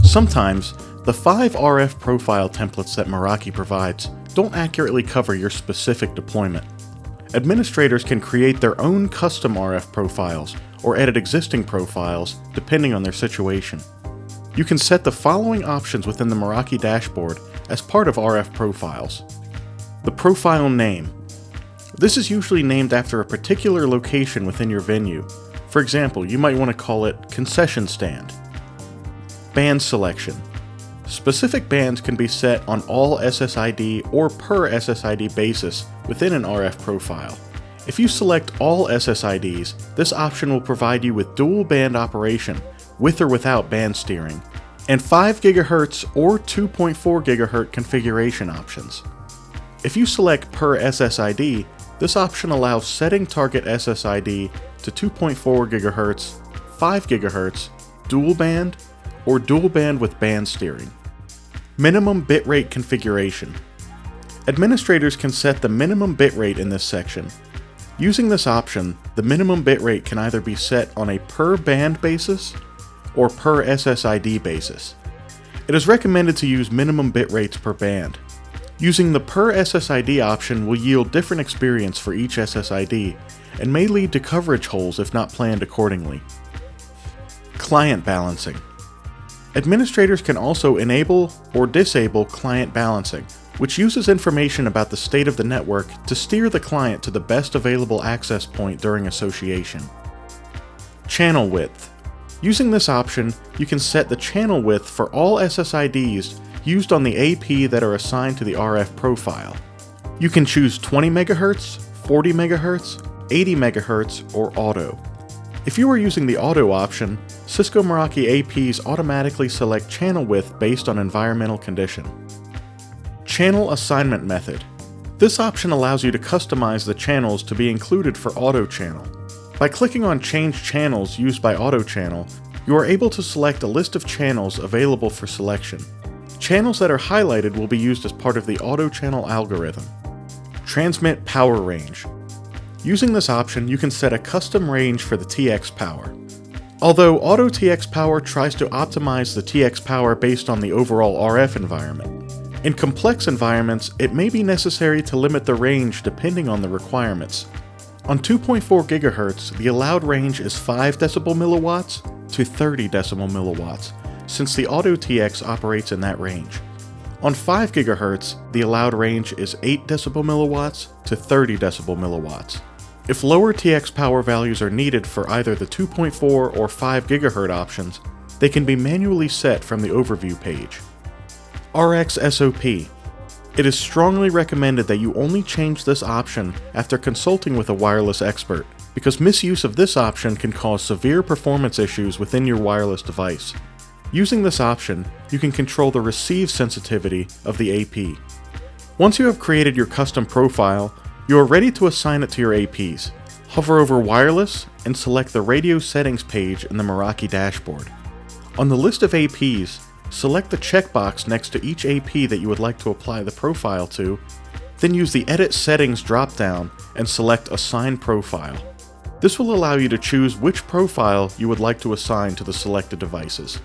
Sometimes, the 5 RF profile templates that Meraki provides don't accurately cover your specific deployment. Administrators can create their own custom RF profiles or edit existing profiles depending on their situation. You can set the following options within the Meraki dashboard as part of RF profiles. The profile name. This is usually named after a particular location within your venue. For example, you might want to call it concession stand. Band selection. Specific bands can be set on all SSID or per SSID basis within an RF profile. If you select all SSIDs, this option will provide you with dual band operation with or without band steering, and 5 GHz or 2.4 GHz configuration options. If you select per SSID, this option allows setting target SSID to 2.4 GHz, 5 GHz, dual band, or dual band with band steering. Minimum bitrate configuration. Administrators can set the minimum bitrate in this section. Using this option, the minimum bitrate can either be set on a per band basis or per SSID basis. It is recommended to use minimum bitrates per band. Using the per SSID option will yield different experience for each SSID and may lead to coverage holes if not planned accordingly. Client balancing. Administrators can also enable or disable client balancing, which uses information about the state of the network to steer the client to the best available access point during association. Channel width. Using this option, you can set the channel width for all SSIDs used on the AP that are assigned to the RF profile. You can choose 20 MHz, 40 MHz, 80 MHz, or auto. If you are using the auto option, Cisco Meraki APs automatically select channel width based on environmental condition. Channel assignment method. This option allows you to customize the channels to be included for auto channel. By clicking on Change Channels used by auto channel, you are able to select a list of channels available for selection. Channels that are highlighted will be used as part of the auto channel algorithm. Transmit power range. Using this option, you can set a custom range for the TX power. Although Auto TX Power tries to optimize the TX power based on the overall RF environment, in complex environments, it may be necessary to limit the range depending on the requirements. On 2.4 GHz, the allowed range is 5 dB to 30 dB, since the Auto TX operates in that range. On 5 GHz, the allowed range is 8 dB to 30 dB. If lower TX power values are needed for either the 2.4 or 5 GHz options, they can be manually set from the overview page. RX SOP. It is strongly recommended that you only change this option after consulting with a wireless expert, because misuse of this option can cause severe performance issues within your wireless device. Using this option, you can control the receive sensitivity of the AP. Once you have created your custom profile, you are ready to assign it to your APs. Hover over Wireless and select the Radio Settings page in the Meraki dashboard. On the list of APs, select the checkbox next to each AP that you would like to apply the profile to, then use the Edit Settings drop-down and select Assign Profile. This will allow you to choose which profile you would like to assign to the selected devices.